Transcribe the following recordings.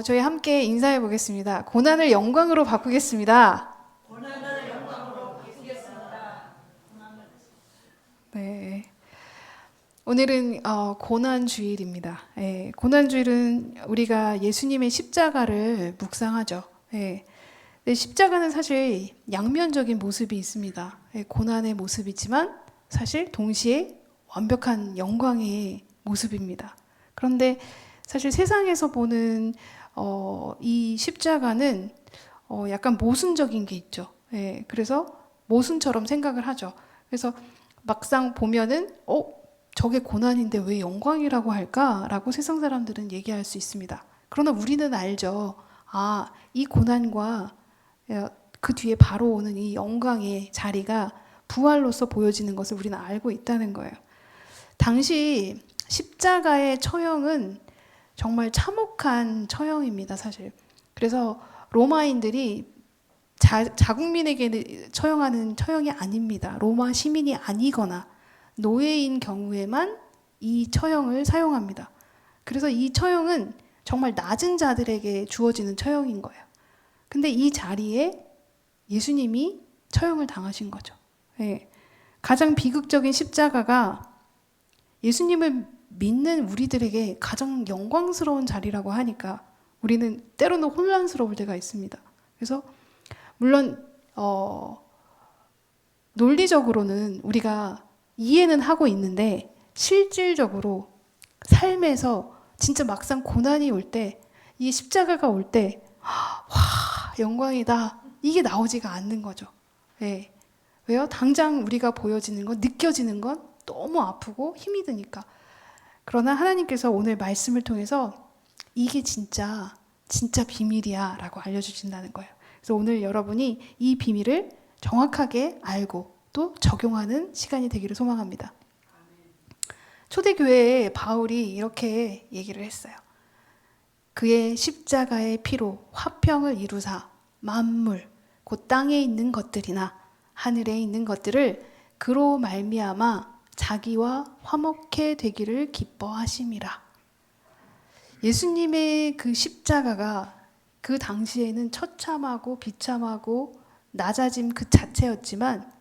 저희 함께 인사해 보겠습니다. 고난을 영광으로 바꾸겠습니다. 네. 오늘은 고난 주일입니다. 예, 고난 주일은 우리가 예수님의 십자가를 묵상하죠. 예. 근데 십자가는 사실 양면적인 모습이 있습니다. 예, 고난의 모습이지만 사실 동시에 완벽한 영광의 모습입니다. 그런데 사실 세상에서 보는 이 십자가는 약간 모순적인 게 있죠. 예, 그래서 모순처럼 생각을 하죠. 그래서 막상 보면은 저게 고난인데 왜 영광이라고 할까라고 세상 사람들은 얘기할 수 있습니다. 그러나 우리는 알죠. 이 고난과 그 뒤에 바로 오는 이 영광의 자리가 부활로서 보여지는 것을 우리는 알고 있다는 거예요. 당시 십자가의 처형은 정말 참혹한 처형입니다, 사실. 그래서 로마인들이 자국민에게 처형하는 처형이 아닙니다. 로마 시민이 아니거나 노예인 경우에만 이 처형을 사용합니다. 그래서 이 처형은 정말 낮은 자들에게 주어지는 처형인 거예요. 근데 이 자리에 예수님이 처형을 당하신 거죠. 예. 가장 비극적인 십자가가 예수님을 믿는 우리들에게 가장 영광스러운 자리라고 하니까 우리는 때로는 혼란스러울 때가 있습니다. 그래서 물론 논리적으로는 우리가 이해는 하고 있는데 실질적으로 삶에서 진짜 막상 고난이 올 때, 이 십자가가 올 때, 와, 영광이다. 이게 나오지가 않는 거죠. 예. 왜요? 당장 우리가 보여지는 건, 느껴지는 건 너무 아프고 힘이 드니까. 그러나 하나님께서 오늘 말씀을 통해서 이게 진짜 비밀이야 라고 알려주신다는 거예요. 그래서 오늘 여러분이 이 비밀을 정확하게 알고 또 적용하는 시간이 되기를 소망합니다. 초대교회에 바울이 이렇게 얘기를 했어요. 그의 십자가의 피로 화평을 이루사 만물 곧 땅에 있는 것들이나 하늘에 있는 것들을 그로 말미암아 자기와 화목해 되기를 기뻐하심이라. 예수님의 그 십자가가 그 당시에는 처참하고 비참하고 낮아짐 그 자체였지만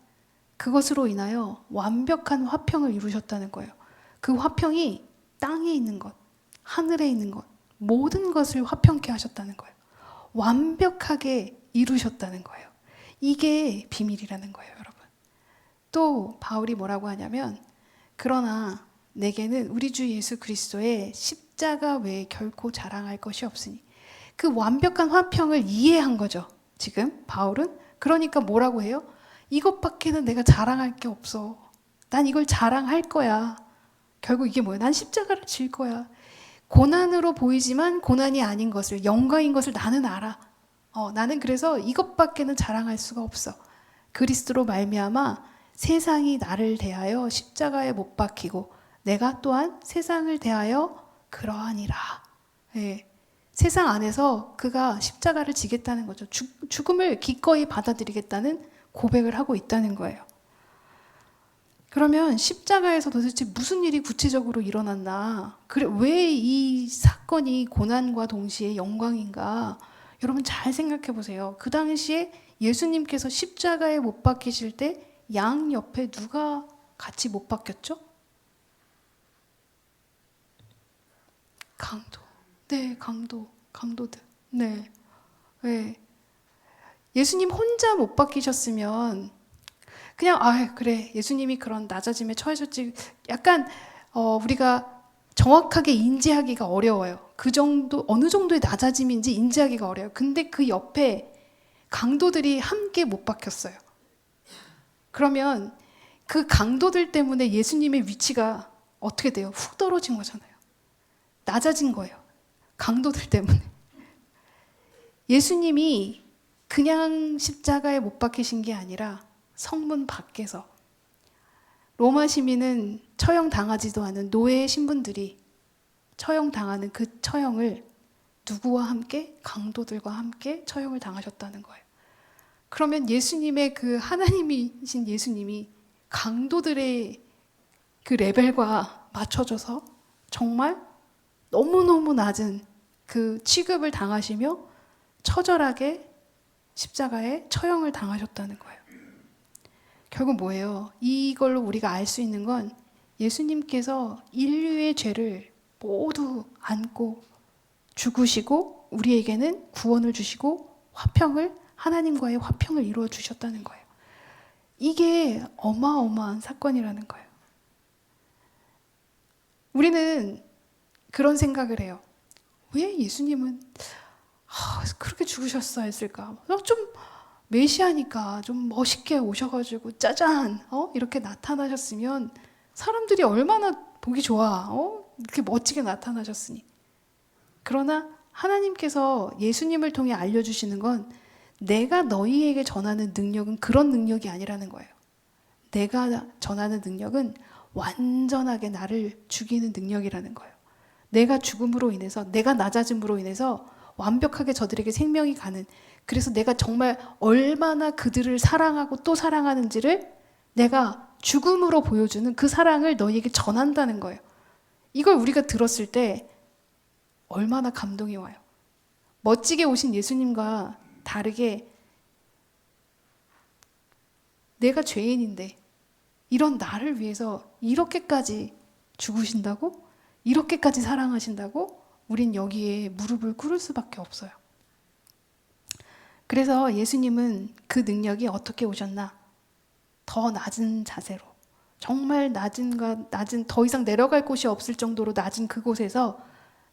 그것으로 인하여 완벽한 화평을 이루셨다는 거예요. 그 화평이 땅에 있는 것, 하늘에 있는 것, 모든 것을 화평케 하셨다는 거예요. 완벽하게 이루셨다는 거예요. 이게 비밀이라는 거예요, 여러분. 또 바울이 뭐라고 하냐면 그러나 내게는 우리 주 예수 그리스도의 십자가 외에 결코 자랑할 것이 없으니 그 완벽한 화평을 이해한 거죠. 지금 바울은 그러니까 뭐라고 해요? 이것밖에는 내가 자랑할 게 없어. 난 이걸 자랑할 거야. 결국 이게 뭐야? 난 십자가를 질 거야. 고난으로 보이지만 고난이 아닌 것을, 영광인 것을 나는 알아. 나는 그래서 이것밖에는 자랑할 수가 없어. 그리스도로 말미암아 세상이 나를 대하여 십자가에 못 박히고 내가 또한 세상을 대하여 그러하니라. 예. 세상 안에서 그가 십자가를 지겠다는 거죠. 죽음을 기꺼이 받아들이겠다는 고백을 하고 있다는 거예요. 그러면 십자가에서 도대체 무슨 일이 구체적으로 일어났나? 왜 이 사건이 고난과 동시에 영광인가? 여러분 잘 생각해 보세요. 그 당시에 예수님께서 십자가에 못 박히실 때 양 옆에 누가 같이 못 박혔죠? 강도. 네, 강도들. 네. 네. 예수님 혼자 못 박히셨으면 그냥 그래 예수님이 그런 낮아짐에 처하셨지 약간 우리가 정확하게 인지하기가 어려워요. 그 정도 어느 정도의 낮아짐인지 인지하기가 어려워요. 근데 그 옆에 강도들이 함께 못 박혔어요. 그러면 그 강도들 때문에 예수님의 위치가 어떻게 돼요? 훅 떨어진 거잖아요. 낮아진 거예요. 강도들 때문에. 예수님이 그냥 십자가에 못 박히신 게 아니라 성문 밖에서 로마 시민은 처형당하지도 않은 노예의 신분들이 처형당하는 그 처형을 누구와 함께? 강도들과 함께 처형을 당하셨다는 거예요. 그러면 예수님의 그 하나님이신 예수님이 강도들의 그 레벨과 맞춰져서 정말 너무너무 낮은 그 취급을 당하시며 처절하게 십자가에 처형을 당하셨다는 거예요. 결국 뭐예요? 이걸로 우리가 알 수 있는 건 예수님께서 인류의 죄를 모두 안고 죽으시고 우리에게는 구원을 주시고 하나님과의 화평을 이루어 주셨다는 거예요. 이게 어마어마한 사건이라는 거예요. 우리는 그런 생각을 해요. 왜 예수님은 그렇게 죽으셨어야 했을까? 좀 메시아니까 좀 멋있게 오셔가지고 짜잔 이렇게 나타나셨으면 사람들이 얼마나 보기 좋아. 이렇게 멋지게 나타나셨으니. 그러나 하나님께서 예수님을 통해 알려주시는 건 내가 너희에게 전하는 능력은 그런 능력이 아니라는 거예요. 내가 전하는 능력은 완전하게 나를 죽이는 능력이라는 거예요. 내가 죽음으로 인해서, 내가 낮아짐으로 인해서 완벽하게 저들에게 생명이 가는, 그래서 내가 정말 얼마나 그들을 사랑하고 또 사랑하는지를 내가 죽음으로 보여주는 그 사랑을 너희에게 전한다는 거예요. 이걸 우리가 들었을 때 얼마나 감동이 와요. 멋지게 오신 예수님과 다르게 내가 죄인인데 이런 나를 위해서 이렇게까지 죽으신다고? 이렇게까지 사랑하신다고? 우린 여기에 무릎을 꿇을 수밖에 없어요. 그래서 예수님은 그 능력이 어떻게 오셨나? 더 낮은 자세로, 정말 낮은 더 이상 내려갈 곳이 없을 정도로 낮은 그곳에서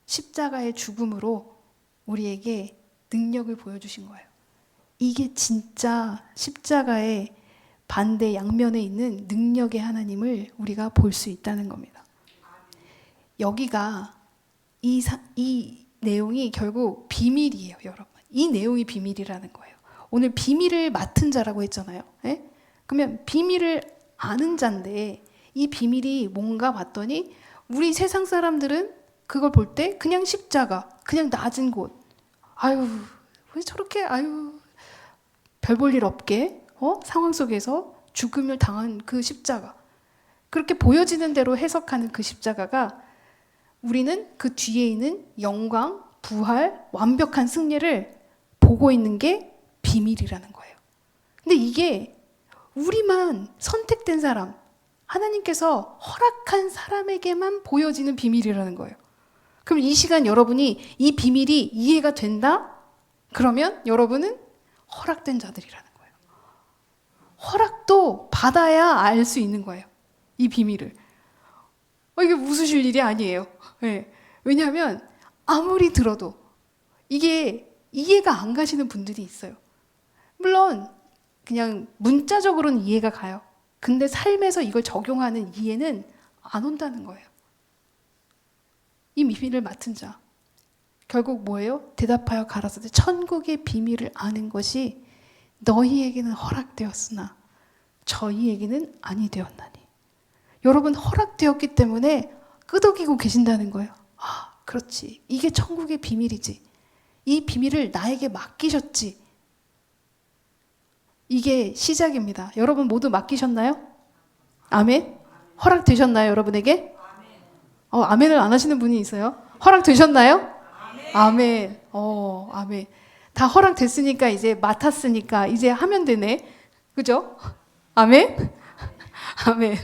십자가의 죽음으로 우리에게 능력을 보여주신 거예요. 이게 진짜 십자가의 반대 양면에 있는 능력의 하나님을 우리가 볼 수 있다는 겁니다. 여기가 이 내용이 결국 비밀이에요, 여러분. 이 내용이 비밀이라는 거예요. 오늘 비밀을 맡은 자라고 했잖아요. 예? 그러면 비밀을 아는 자인데 이 비밀이 뭔가 봤더니 우리 세상 사람들은 그걸 볼 때 그냥 십자가, 그냥 낮은 곳. 아유, 왜 저렇게 별 볼 일 없게 상황 속에서 죽음을 당한 그 십자가. 그렇게 보여지는 대로 해석하는 그 십자가가 우리는 그 뒤에 있는 영광, 부활, 완벽한 승리를 보고 있는 게 비밀이라는 거예요. 근데 이게 우리만 선택된 사람, 하나님께서 허락한 사람에게만 보여지는 비밀이라는 거예요. 그럼 이 시간 여러분이 이 비밀이 이해가 된다? 그러면 여러분은 허락된 자들이라는 거예요. 허락도 받아야 알 수 있는 거예요. 이 비밀을. 이게 웃으실 일이 아니에요. 네. 왜냐하면 아무리 들어도 이게 이해가 안 가시는 분들이 있어요. 물론 그냥 문자적으로는 이해가 가요. 근데 삶에서 이걸 적용하는 이해는 안 온다는 거예요. 이 비밀을 맡은 자. 결국 뭐예요? 대답하여 가라사대 천국의 비밀을 아는 것이 너희에게는 허락되었으나 저희에게는 아니 되었나니. 여러분 허락되었기 때문에 끄덕이고 계신다는 거예요. 그렇지. 이게 천국의 비밀이지. 이 비밀을 나에게 맡기셨지. 이게 시작입니다. 여러분 모두 맡기셨나요? 아멘? 허락되셨나요, 여러분에게? 아멘을 안 하시는 분이 있어요. 허락되셨나요? 아멘. 아멘. 다 허락됐으니까 이제 맡았으니까 이제 하면 되네. 그죠? 아멘? 아멘.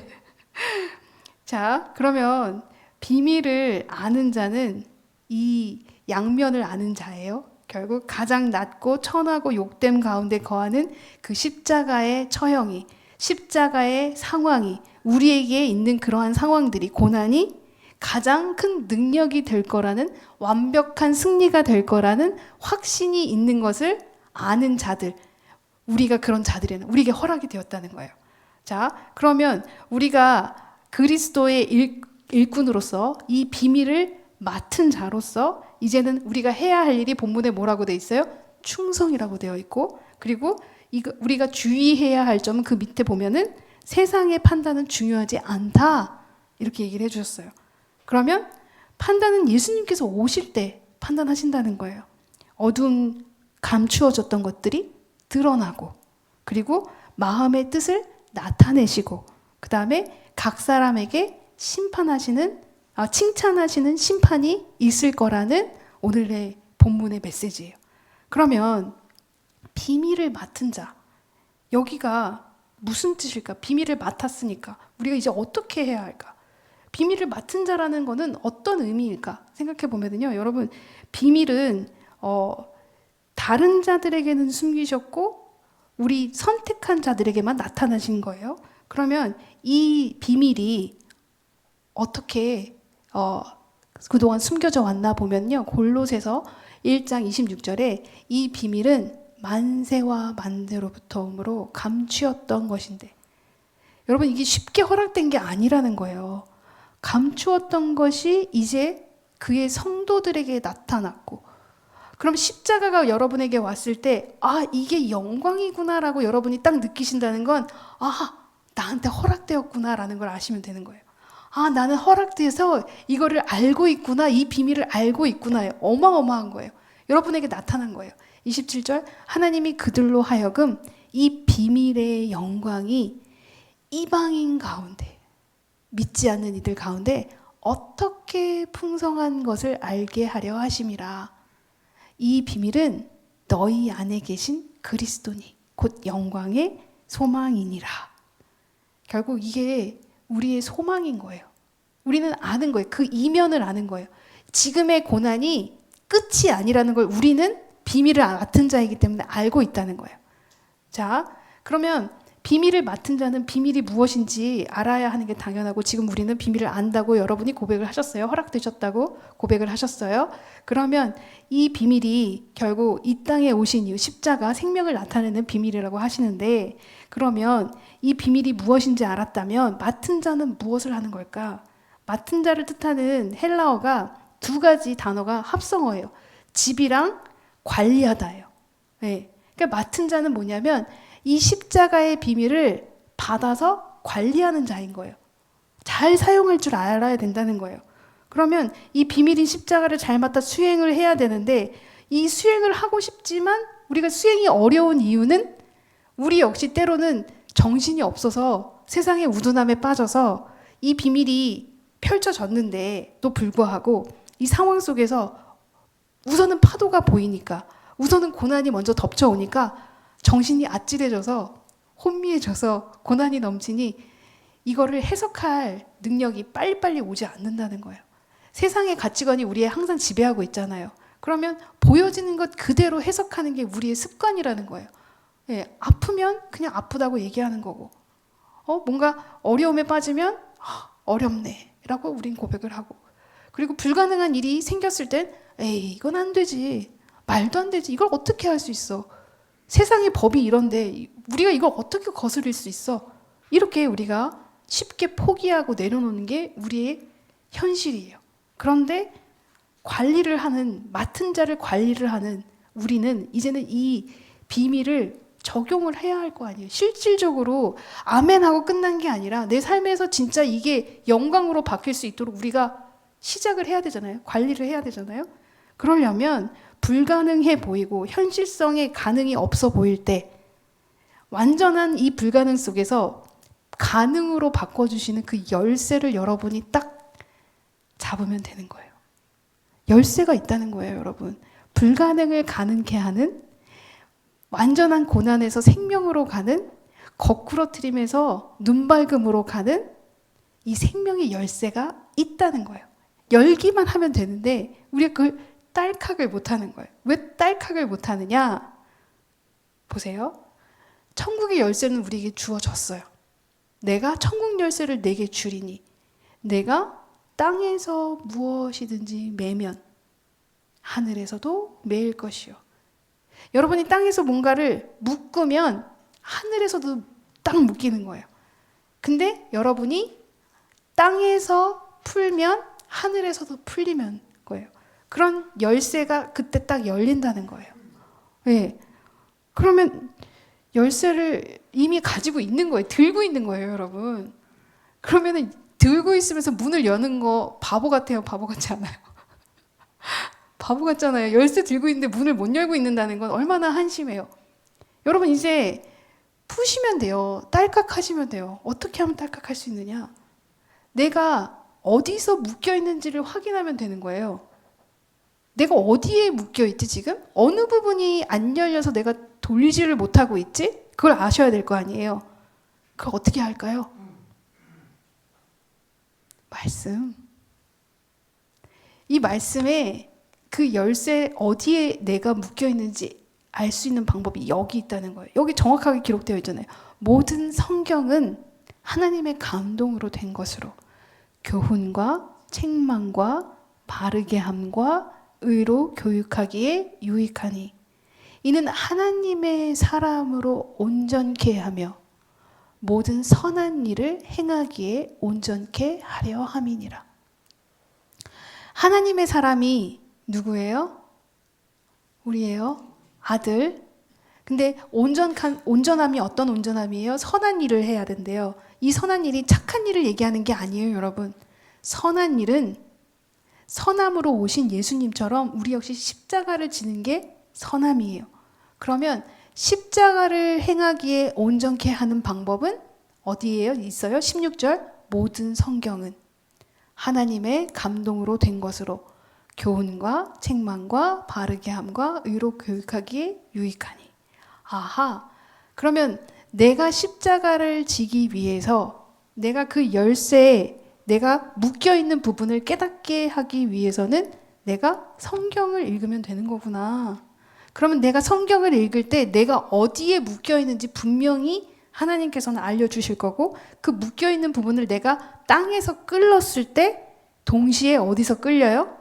자, 그러면 비밀을 아는 자는 이 양면을 아는 자예요. 결국 가장 낮고 천하고 욕됨 가운데 거하는 그 십자가의 처형이, 십자가의 상황이, 우리에게 있는 그러한 상황들이, 고난이 가장 큰 능력이 될 거라는, 완벽한 승리가 될 거라는 확신이 있는 것을 아는 자들, 우리가 그런 자들에는 우리에게 허락이 되었다는 거예요. 자, 그러면 우리가 그리스도의 일꾼으로서 이 비밀을 맡은 자로서 이제는 우리가 해야 할 일이 본문에 뭐라고 돼 있어요? 충성이라고 되어 있고, 그리고 우리가 주의해야 할 점은 그 밑에 보면은 세상의 판단은 중요하지 않다, 이렇게 얘기를 해주셨어요. 그러면 판단은 예수님께서 오실 때 판단하신다는 거예요. 어두운 감추어졌던 것들이 드러나고, 그리고 마음의 뜻을 나타내시고, 그 다음에 각 사람에게 칭찬하시는 심판이 있을 거라는 오늘의 본문의 메시지예요. 그러면 비밀을 맡은 자, 여기가 무슨 뜻일까? 비밀을 맡았으니까 우리가 이제 어떻게 해야 할까? 비밀을 맡은 자라는 거는 어떤 의미일까? 생각해 보면요, 여러분, 비밀은 다른 자들에게는 숨기셨고 우리 선택한 자들에게만 나타나신 거예요. 그러면 이 비밀이 어떻게 그동안 숨겨져 왔나 보면요, 골로새서 1장 26절에 이 비밀은 만세와 만대로부터 오므로 감추었던 것인데, 여러분, 이게 쉽게 허락된 게 아니라는 거예요. 감추었던 것이 이제 그의 성도들에게 나타났고, 그럼 십자가가 여러분에게 왔을 때, 아, 이게 영광이구나라고 여러분이 딱 느끼신다는 건, 아, 나한테 허락되었구나라는 걸 아시면 되는 거예요. 아, 나는 허락돼서 이거를 알고 있구나, 이 비밀을 알고 있구나. 어마어마한 거예요. 여러분에게 나타난 거예요. 27절, 하나님이 그들로 하여금 이 비밀의 영광이 이방인 가운데, 믿지 않는 이들 가운데 어떻게 풍성한 것을 알게 하려 하심이라. 이 비밀은 너희 안에 계신 그리스도니 곧 영광의 소망이니라. 결국 이게 우리의 소망인 거예요. 우리는 아는 거예요. 그 이면을 아는 거예요. 지금의 고난이 끝이 아니라는 걸 우리는 비밀을 맡은 자이기 때문에 알고 있다는 거예요. 자, 그러면 비밀을 맡은 자는 비밀이 무엇인지 알아야 하는 게 당연하고, 지금 우리는 비밀을 안다고 여러분이 고백을 하셨어요. 허락되셨다고 고백을 하셨어요. 그러면 이 비밀이 결국 이 땅에 오신 이유, 십자가 생명을 나타내는 비밀이라고 하시는데, 그러면 이 비밀이 무엇인지 알았다면 맡은 자는 무엇을 하는 걸까? 맡은 자를 뜻하는 헬라어가 두 가지 단어가 합성어예요. 집이랑 관리하다예요. 네. 그러니까 맡은 자는 뭐냐면 이 십자가의 비밀을 받아서 관리하는 자인 거예요. 잘 사용할 줄 알아야 된다는 거예요. 그러면 이 비밀인 십자가를 잘 맡아 수행을 해야 되는데, 이 수행을 하고 싶지만 우리가 수행이 어려운 이유는 우리 역시 때로는 정신이 없어서 세상의 우둔함에 빠져서 이 비밀이 펼쳐졌는데도 불구하고 이 상황 속에서 우선은 파도가 보이니까, 우선은 고난이 먼저 덮쳐오니까 정신이 아찔해져서 혼미해져서 고난이 넘치니 이거를 해석할 능력이 빨리빨리 오지 않는다는 거예요. 세상의 가치관이 우리의 항상 지배하고 있잖아요. 그러면 보여지는 것 그대로 해석하는 게 우리의 습관이라는 거예요. 예, 아프면 그냥 아프다고 얘기하는 거고, 뭔가 어려움에 빠지면 어렵네 라고 우린 고백을 하고, 그리고 불가능한 일이 생겼을 땐 에이, 이건 안 되지, 말도 안 되지, 이걸 어떻게 할 수 있어, 세상의 법이 이런데 우리가 이걸 어떻게 거스릴 수 있어, 이렇게 우리가 쉽게 포기하고 내려놓는 게 우리의 현실이에요. 그런데 관리를 하는, 맡은 자를 관리를 하는 우리는 이제는 이 비밀을 적용을 해야 할 거 아니에요. 실질적으로 아멘 하고 끝난 게 아니라 내 삶에서 진짜 이게 영광으로 바뀔 수 있도록 우리가 시작을 해야 되잖아요. 관리를 해야 되잖아요. 그러려면 불가능해 보이고 현실성에 가능이 없어 보일 때 완전한 이 불가능 속에서 가능으로 바꿔주시는 그 열쇠를 여러분이 딱 잡으면 되는 거예요. 열쇠가 있다는 거예요, 여러분. 불가능을 가능케 하는, 완전한 고난에서 생명으로 가는, 거꾸러뜨림에서 눈발금으로 가는 이 생명의 열쇠가 있다는 거예요. 열기만 하면 되는데 우리가 그걸 딸칵을 못하는 거예요. 왜 딸칵을 못하느냐? 보세요. 천국의 열쇠는 우리에게 주어졌어요. 내가 천국 열쇠를 내게 주리니 내가 땅에서 무엇이든지 매면 하늘에서도 매일 것이요. 여러분이 땅에서 뭔가를 묶으면 하늘에서도 딱 묶이는 거예요. 근데 여러분이 땅에서 풀면 하늘에서도 풀리면 거예요. 그런 열쇠가 그때 딱 열린다는 거예요. 네. 그러면 열쇠를 이미 가지고 있는 거예요. 들고 있는 거예요, 여러분. 그러면은 들고 있으면서 문을 여는 거 바보 같아요? 바보 같지 않아요? 바보 같잖아요. 열쇠 들고 있는데 문을 못 열고 있는다는 건 얼마나 한심해요. 여러분, 이제 푸시면 돼요. 딸깍 하시면 돼요. 어떻게 하면 딸깍 할 수 있느냐? 내가 어디서 묶여 있는지를 확인하면 되는 거예요. 내가 어디에 묶여 있지 지금? 어느 부분이 안 열려서 내가 돌리지를 못하고 있지? 그걸 아셔야 될 거 아니에요. 그걸 어떻게 할까요? 말씀. 이 말씀에 그 열쇠 어디에 내가 묶여 있는지 알 수 있는 방법이 여기 있다는 거예요. 여기 정확하게 기록되어 있잖아요. 모든 성경은 하나님의 감동으로 된 것으로 교훈과 책망과 바르게 함과 의로 교육하기에 유익하니 이는 하나님의 사람으로 온전케 하며 모든 선한 일을 행하기에 온전케 하려 함이니라. 하나님의 사람이 누구예요? 우리예요. 아들. 근데 온전함이 어떤 온전함이에요? 선한 일을 해야 된대요. 이 선한 일이 착한 일을 얘기하는 게 아니에요, 여러분. 선한 일은 선함으로 오신 예수님처럼 우리 역시 십자가를 지는 게 선함이에요. 그러면 십자가를 행하기에 온전케 하는 방법은 어디에요? 있어요? 16절. 모든 성경은 하나님의 감동으로 된 것으로 교훈과 책망과 바르게 함과 의로 교육하기에 유익하니. 아하. 그러면 내가 십자가를 지기 위해서 내가 그 열쇠에 내가 묶여있는 부분을 깨닫게 하기 위해서는 내가 성경을 읽으면 되는 거구나. 그러면 내가 성경을 읽을 때 내가 어디에 묶여있는지 분명히 하나님께서는 알려주실 거고 그 묶여있는 부분을 내가 땅에서 끌었을 때 동시에 어디서 끌려요?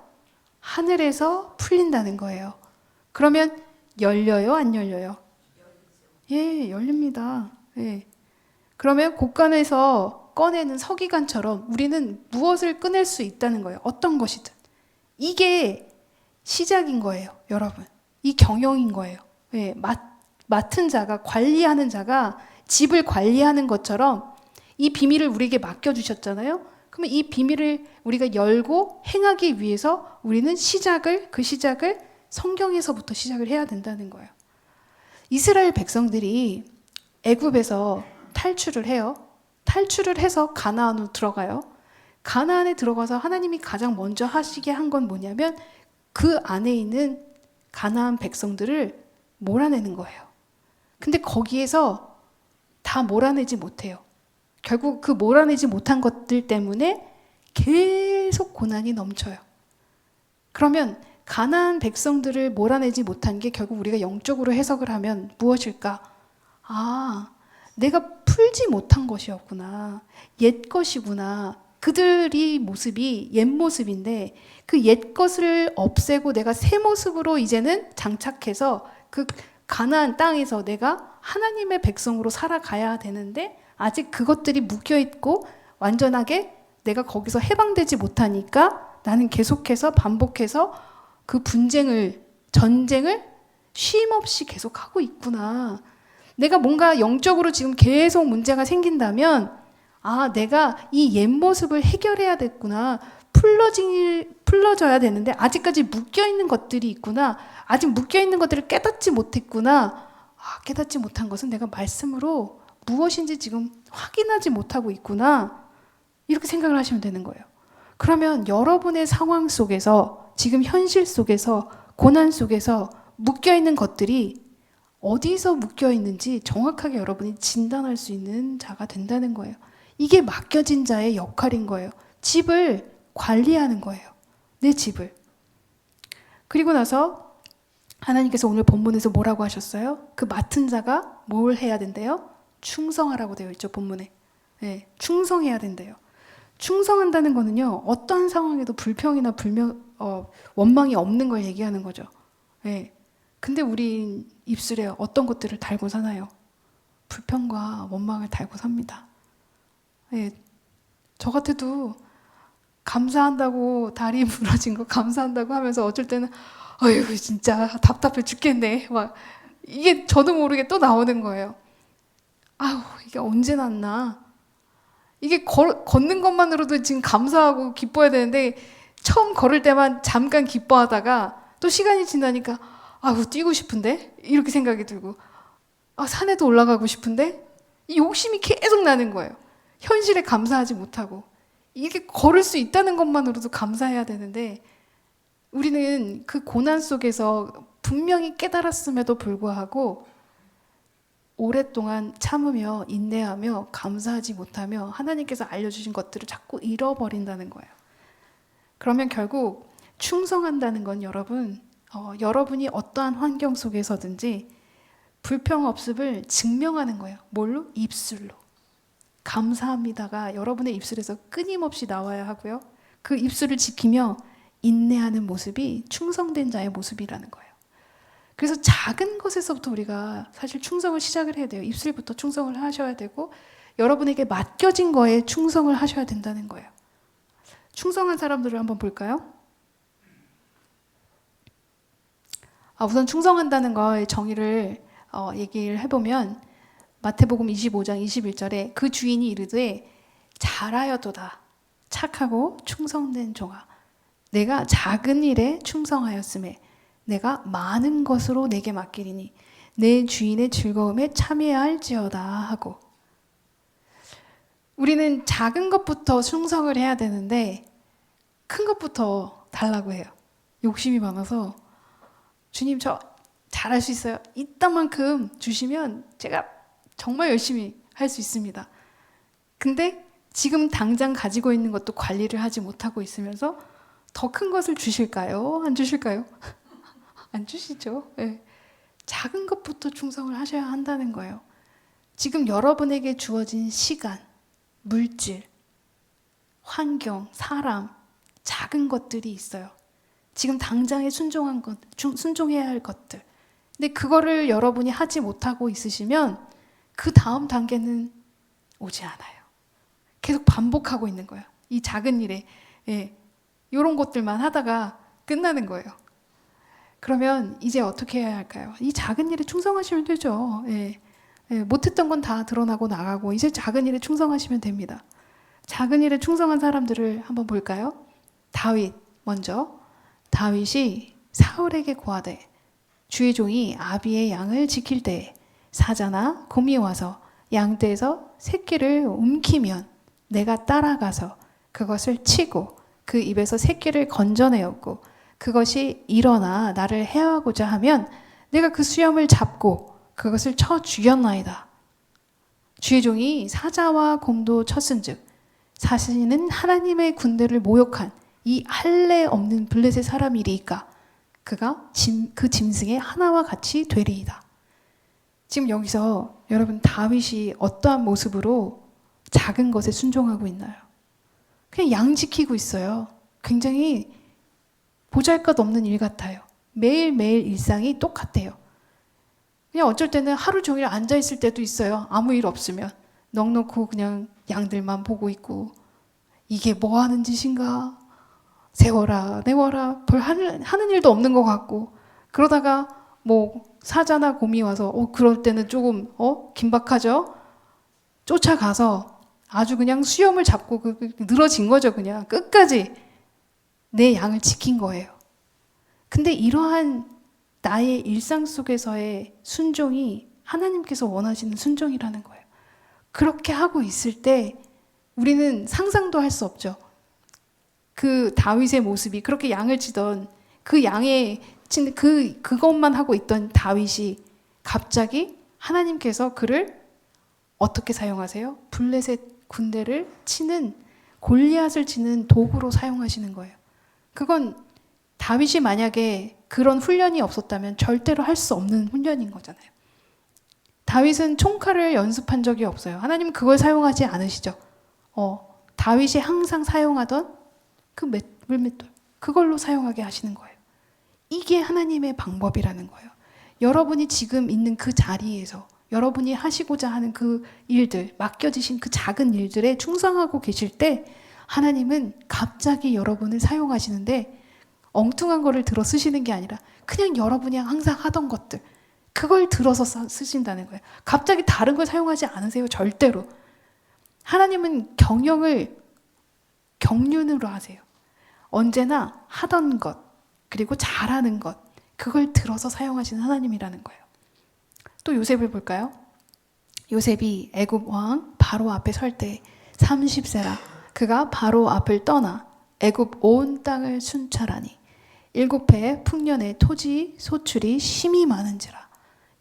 하늘에서 풀린다는 거예요. 그러면 열려요? 안 열려요? 예, 열립니다. 예. 그러면 곳간에서 꺼내는 서기관처럼 우리는 무엇을 꺼낼 수 있다는 거예요. 어떤 것이든. 이게 시작인 거예요, 여러분. 이 경영인 거예요. 예, 맡은 자가, 관리하는 자가 집을 관리하는 것처럼 이 비밀을 우리에게 맡겨주셨잖아요. 그러면 이 비밀을 우리가 열고 행하기 위해서 우리는 그 시작을 성경에서부터 시작을 해야 된다는 거예요. 이스라엘 백성들이 애굽에서 탈출을 해요. 탈출을 해서 가나안으로 들어가요. 가나안에 들어가서 하나님이 가장 먼저 하시게 한 건 뭐냐면 그 안에 있는 가나안 백성들을 몰아내는 거예요. 근데 거기에서 다 몰아내지 못해요. 결국 그 몰아내지 못한 것들 때문에 계속 고난이 넘쳐요. 그러면 가나안 백성들을 몰아내지 못한 게 결국 우리가 영적으로 해석을 하면 무엇일까? 아, 내가 풀지 못한 것이었구나. 옛 것이구나. 그들이 모습이 옛 모습인데 그 옛 것을 없애고 내가 새 모습으로 이제는 장착해서 그 가나안 땅에서 내가 하나님의 백성으로 살아가야 되는데 아직 그것들이 묶여있고 완전하게 내가 거기서 해방되지 못하니까 나는 계속해서 반복해서 그 전쟁을 쉼 없이 계속하고 있구나. 내가 뭔가 영적으로 지금 계속 문제가 생긴다면 아, 내가 이 옛 모습을 해결해야 됐구나. 풀러져야 되는데 아직까지 묶여있는 것들이 있구나. 아직 묶여있는 것들을 깨닫지 못했구나. 아, 깨닫지 못한 것은 내가 말씀으로 무엇인지 지금 확인하지 못하고 있구나. 이렇게 생각을 하시면 되는 거예요. 그러면 여러분의 상황 속에서 지금 현실 속에서 고난 속에서 묶여있는 것들이 어디서 묶여있는지 정확하게 여러분이 진단할 수 있는 자가 된다는 거예요. 이게 맡겨진 자의 역할인 거예요. 집을 관리하는 거예요. 내 집을. 그리고 나서 하나님께서 오늘 본문에서 뭐라고 하셨어요? 그 맡은 자가 뭘 해야 된대요? 충성하라고 되어 있죠, 본문에. 네, 충성해야 된대요. 충성한다는 거는요, 어떤 상황에도 불평이나 원망이 없는 걸 얘기하는 거죠. 네. 근데 우리 입술에 어떤 것들을 달고 사나요? 불평과 원망을 달고 삽니다. 네. 저 같아도 감사한다고 다리 부러진 거 감사한다고 하면서 어쩔 때는 어휴 진짜 답답해 죽겠네. 막 이게 저도 모르게 또 나오는 거예요. 아우 이게 언제 났나? 이게 걷는 것만으로도 지금 감사하고 기뻐야 되는데 처음 걸을 때만 잠깐 기뻐하다가 또 시간이 지나니까 아우 뛰고 싶은데 이렇게 생각이 들고 아 산에도 올라가고 싶은데 이 욕심이 계속 나는 거예요. 현실에 감사하지 못하고 이게 걸을 수 있다는 것만으로도 감사해야 되는데 우리는 그 고난 속에서 분명히 깨달았음에도 불구하고 오랫동안 참으며 인내하며 감사하지 못하며 하나님께서 알려주신 것들을 자꾸 잃어버린다는 거예요. 그러면 결국 충성한다는 건 여러분, 여러분이 어떠한 환경 속에서든지 불평없음을 증명하는 거예요. 뭘로? 입술로. 감사합니다가 여러분의 입술에서 끊임없이 나와야 하고요. 그 입술을 지키며 인내하는 모습이 충성된 자의 모습이라는 거예요. 그래서 작은 것에서부터 우리가 사실 충성을 시작을 해야 돼요. 입술부터 충성을 하셔야 되고 여러분에게 맡겨진 거에 충성을 하셔야 된다는 거예요. 충성한 사람들을 한번 볼까요? 우선 충성한다는 거의 정의를 얘기를 해보면 마태복음 25장 21절에 그 주인이 이르되 잘하였도다 착하고 충성된 종아 내가 작은 일에 충성하였음에 내가 많은 것으로 내게 맡기리니 내 주인의 즐거움에 참여해야 할지어다 하고 우리는 작은 것부터 충성을 해야 되는데 큰 것부터 달라고 해요. 욕심이 많아서 주님 저 잘할 수 있어요. 이따만큼 주시면 제가 정말 열심히 할 수 있습니다. 근데 지금 당장 가지고 있는 것도 관리를 하지 못하고 있으면서 더 큰 것을 주실까요? 안 주실까요? 안 주시죠. 네. 작은 것부터 충성을 하셔야 한다는 거예요. 지금 여러분에게 주어진 시간, 물질, 환경, 사람, 작은 것들이 있어요. 지금 당장에 순종해야 할 것들. 근데 그거를 여러분이 하지 못하고 있으시면 그 다음 단계는 오지 않아요. 계속 반복하고 있는 거예요. 이 작은 일에 이런 것들만 하다가 끝나는 거예요. 그러면 이제 어떻게 해야 할까요? 이 작은 일에 충성하시면 되죠. 못했던 건 다 드러나고 나가고 이제 작은 일에 충성하시면 됩니다. 작은 일에 충성한 사람들을 한번 볼까요? 다윗 먼저. 다윗이 사울에게 고하되 주의 종이 아비의 양을 지킬 때에 사자나 곰이 와서 양떼에서 새끼를 움키면 내가 따라가서 그것을 치고 그 입에서 새끼를 건져내었고 그것이 일어나 나를 해하고자 하면 내가 그 수염을 잡고 그것을 쳐 죽였나이다. 주의 종이 사자와 곰도 쳤은즉 사시는 하나님의 군대를 모욕한 이 할례 없는 블레셋 사람이리이까 그가 그 짐승의 하나와 같이 되리이다. 지금 여기서 여러분 다윗이 어떠한 모습으로 작은 것에 순종하고 있나요? 그냥 양 지키고 있어요. 굉장히 보잘것없는 일 같아요. 매일매일 일상이 똑같아요. 그냥 어쩔 때는 하루 종일 앉아있을 때도 있어요. 아무 일 없으면. 넋놓고 그냥 양들만 보고 있고 이게 뭐 하는 짓인가? 세워라 내워라 별 하는 일도 없는 것 같고 그러다가 뭐 사자나 곰이 와서 그럴 때는 조금 긴박하죠. 쫓아가서 아주 그냥 수염을 잡고 늘어진 거죠. 그냥 끝까지 내 양을 지킨 거예요. 근데 이러한 나의 일상 속에서의 순종이 하나님께서 원하시는 순종이라는 거예요. 그렇게 하고 있을 때 우리는 상상도 할 수 없죠. 그 다윗의 모습이 그렇게 양을 치던 그 양에 친 그것만 하고 있던 다윗이 갑자기 하나님께서 그를 어떻게 사용하세요? 블레셋 군대를 치는 골리앗을 치는 도구로 사용하시는 거예요. 그건 다윗이 만약에 그런 훈련이 없었다면 절대로 할 수 없는 훈련인 거잖아요. 다윗은 총칼을 연습한 적이 없어요. 하나님은 그걸 사용하지 않으시죠. 다윗이 항상 사용하던 그 물맷돌 그걸로 사용하게 하시는 거예요. 이게 하나님의 방법이라는 거예요. 여러분이 지금 있는 그 자리에서 여러분이 하시고자 하는 그 일들, 맡겨지신 그 작은 일들에 충성하고 계실 때 하나님은 갑자기 여러분을 사용하시는데 엉뚱한 거를 들어 쓰시는 게 아니라 그냥 여러분이 항상 하던 것들 그걸 들어서 쓰신다는 거예요. 갑자기 다른 걸 사용하지 않으세요. 절대로. 하나님은 경륜으로 하세요. 언제나 하던 것 그리고 잘하는 것 그걸 들어서 사용하시는 하나님이라는 거예요. 또 요셉을 볼까요? 요셉이 애굽 왕 바로 앞에 설 때 30세라 그가 바로 앞을 떠나 애굽 온 땅을 순찰하니 7해 풍년의 토지 소출이 심히 많은지라.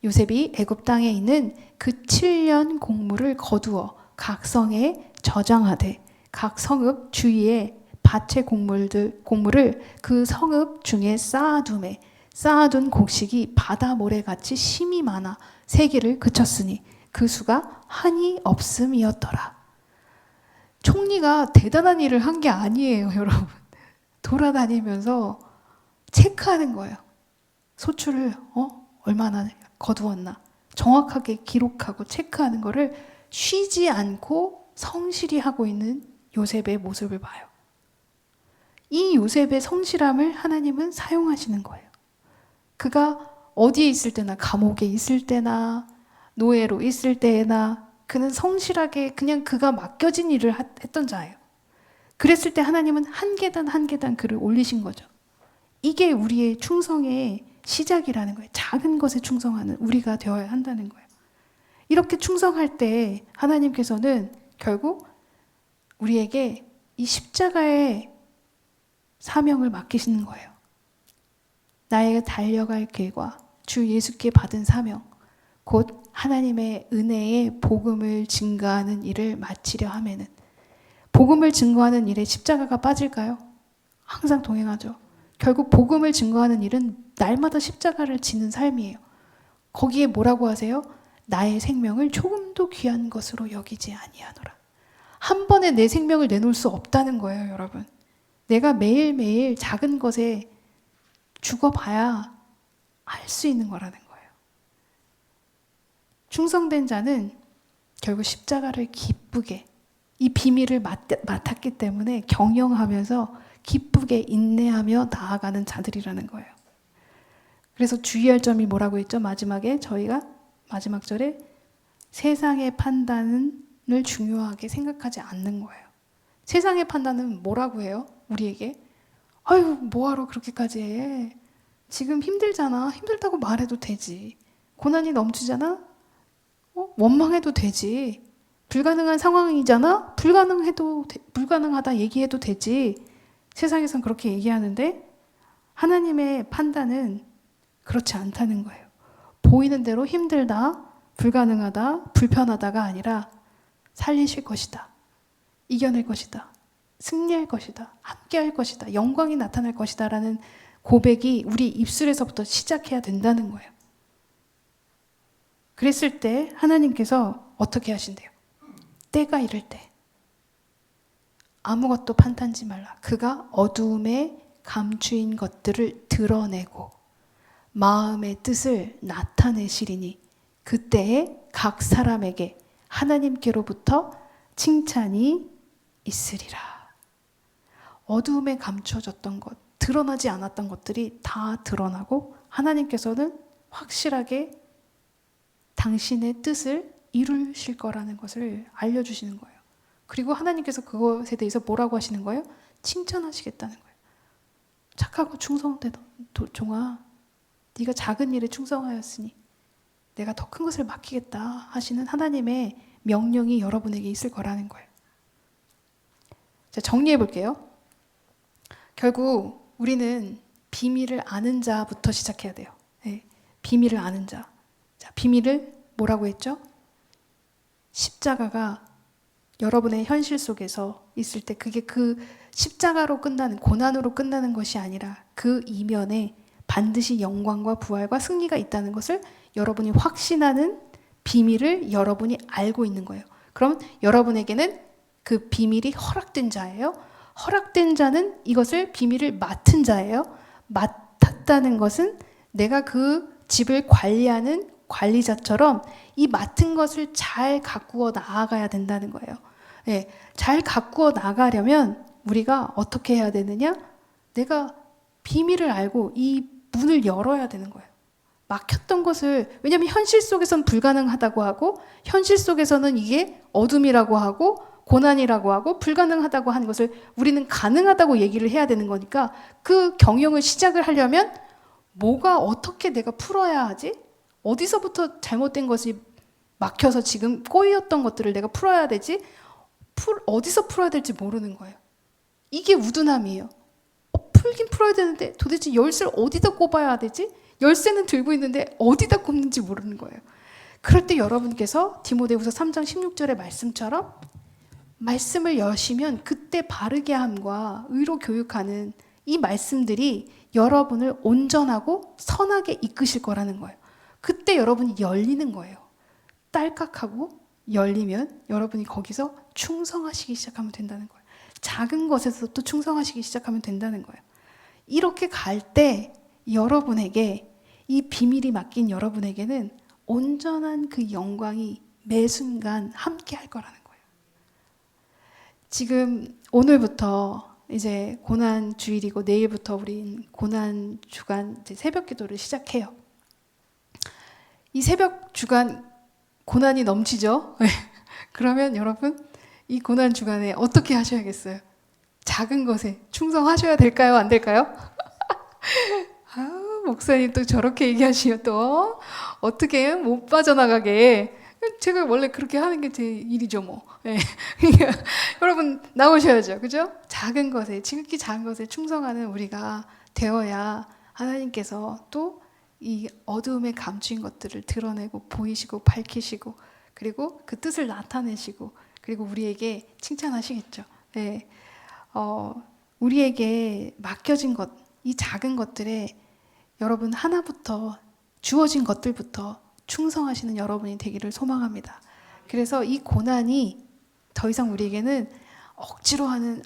요셉이 애굽 땅에 있는 그 7년 곡물을 거두어 각 성에 저장하되 각 성읍 주위에 밭의 곡물을 그 성읍 중에 쌓아둠에 쌓아둔 곡식이 바다 모래같이 심히 많아 세기를 그쳤으니 그 수가 한이 없음이었더라. 총리가 대단한 일을 한 게 아니에요, 여러분. 돌아다니면서 체크하는 거예요. 소출을 얼마나 거두었나 정확하게 기록하고 체크하는 거를 쉬지 않고 성실히 하고 있는 요셉의 모습을 봐요. 이 요셉의 성실함을 하나님은 사용하시는 거예요. 그가 어디에 있을 때나, 감옥에 있을 때나 노예로 있을 때나 그는 성실하게 그냥 그가 맡겨진 일을 했던 자예요. 그랬을 때 하나님은 한 계단 한 계단 그를 올리신 거죠. 이게 우리의 충성의 시작이라는 거예요. 작은 것에 충성하는 우리가 되어야 한다는 거예요. 이렇게 충성할 때 하나님께서는 결국 우리에게 이 십자가의 사명을 맡기시는 거예요. 나의 달려갈 길과 주 예수께 받은 사명, 곧 하나님의 은혜의 복음을 증거하는 일을 마치려 하면은, 복음을 증거하는 일에 십자가가 빠질까요? 항상 동행하죠. 결국 복음을 증거하는 일은 날마다 십자가를 지는 삶이에요. 거기에 뭐라고 하세요? 나의 생명을 조금도 귀한 것으로 여기지 아니하노라. 한 번에 내 생명을 내놓을 수 없다는 거예요, 여러분. 내가 매일매일 작은 것에 죽어봐야 할 수 있는 거라는 거예요. 충성된 자는 결국 십자가를 기쁘게, 이 비밀을 맡았기 때문에 경영하면서 기쁘게 인내하며 나아가는 자들이라는 거예요. 그래서 주의할 점이 뭐라고 했죠? 마지막에 저희가 마지막 절에 세상의 판단을 중요하게 생각하지 않는 거예요. 세상의 판단은 뭐라고 해요? 우리에게 아유 뭐하러 그렇게까지 해? 지금 힘들잖아. 힘들다고 말해도 되지. 고난이 넘치잖아. 원망해도 되지. 불가능한 상황이잖아. 불가능하다 얘기해도 되지. 세상에선 그렇게 얘기하는데 하나님의 판단은 그렇지 않다는 거예요. 보이는 대로 힘들다, 불가능하다, 불편하다가 아니라 살리실 것이다. 이겨낼 것이다. 승리할 것이다. 함께할 것이다. 영광이 나타날 것이다 라는 고백이 우리 입술에서부터 시작해야 된다는 거예요. 그랬을 때 하나님께서 어떻게 하신대요? 때가 이를 때 아무것도 판단지 말라. 그가 어두움에 감추인 것들을 드러내고 마음의 뜻을 나타내시리니 그때에 각 사람에게 하나님께로부터 칭찬이 있으리라. 어두움에 감춰졌던 것, 드러나지 않았던 것들이 다 드러나고 하나님께서는 확실하게 당신의 뜻을 이루실 거라는 것을 알려주시는 거예요. 그리고 하나님께서 그것에 대해서 뭐라고 하시는 거예요? 칭찬하시겠다는 거예요. 착하고 충성된 종아, 네가 작은 일에 충성하였으니 내가 더 큰 것을 맡기겠다 하시는 하나님의 명령이 여러분에게 있을 거라는 거예요. 자, 정리해 볼게요. 결국 우리는 비밀을 아는 자부터 시작해야 돼요. 네, 비밀을 아는 자. 자, 비밀을 뭐라고 했죠? 십자가가 여러분의 현실 속에서 있을 때 그게 그 십자가로 끝나는, 고난으로 끝나는 것이 아니라 그 이면에 반드시 영광과 부활과 승리가 있다는 것을 여러분이 확신하는 비밀을 여러분이 알고 있는 거예요. 그럼 여러분에게는 그 비밀이 허락된 자예요. 허락된 자는 이것을 비밀을 맡은 자예요. 맡았다는 것은 내가 그 집을 관리하는 관리자처럼 이 맡은 것을 잘 가꾸어 나아가야 된다는 거예요. 네, 잘 가꾸어 나가려면 우리가 어떻게 해야 되느냐? 내가 비밀을 알고 이 문을 열어야 되는 거예요. 막혔던 것을, 왜냐하면 현실 속에서는 불가능하다고 하고 현실 속에서는 이게 어둠이라고 하고 고난이라고 하고 불가능하다고 하는 것을 우리는 가능하다고 얘기를 해야 되는 거니까 그 경영을 시작을 하려면 뭐가 어떻게 내가 풀어야 하지? 어디서부터 잘못된 것이 막혀서 지금 꼬였던 것들을 내가 풀어야 되지? 어디서 풀어야 될지 모르는 거예요. 이게 우둔함이에요. 풀긴 풀어야 되는데 도대체 열쇠를 어디다 꼽아야 되지? 열쇠는 들고 있는데 어디다 꼽는지 모르는 거예요. 그럴 때 여러분께서 디모데후서 3장 16절의 말씀처럼 말씀을 여시면 그때 바르게 함과 의로 교육하는 이 말씀들이 여러분을 온전하고 선하게 이끄실 거라는 거예요. 그때 여러분이 열리는 거예요. 딸깍하고 열리면 여러분이 거기서 충성하시기 시작하면 된다는 거예요. 작은 것에서 또 충성하시기 시작하면 된다는 거예요. 이렇게 갈 때 여러분에게 이 비밀이 맡긴 여러분에게는 온전한 그 영광이 매 순간 함께 할 거라는 거예요. 지금 오늘부터 이제 고난 주일이고 내일부터 우린 고난 주간 이제 새벽 기도를 시작해요. 이 새벽 주간 고난이 넘치죠? 그러면 여러분 이 고난 주간에 어떻게 하셔야겠어요? 작은 것에 충성하셔야 될까요? 안 될까요? 목사님 또 저렇게 얘기하시면 또 어떻게 못 빠져나가게. 제가 원래 그렇게 하는 게 제 일이죠 뭐. 네. 여러분 나오셔야죠. 그죠? 작은 것에, 지극히 작은 것에 충성하는 우리가 되어야 하나님께서 또 이 어두움에 감추인 것들을 드러내고 보이시고 밝히시고 그리고 그 뜻을 나타내시고 그리고 우리에게 칭찬하시겠죠. 네. 우리에게 맡겨진 것, 이 작은 것들에 여러분 하나부터 주어진 것들부터 충성하시는 여러분이 되기를 소망합니다. 그래서 이 고난이 더 이상 우리에게는 억지로 하는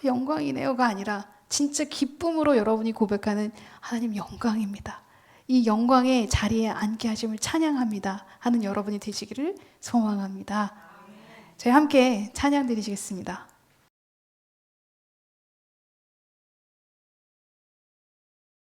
영광이네요가 아니라 진짜 기쁨으로 여러분이 고백하는 하나님 영광입니다. 이 영광의 자리에 앉게 하심을 찬양합니다 하는 여러분이 되시기를 소망합니다. 저희 함께 찬양 드리시겠습니다.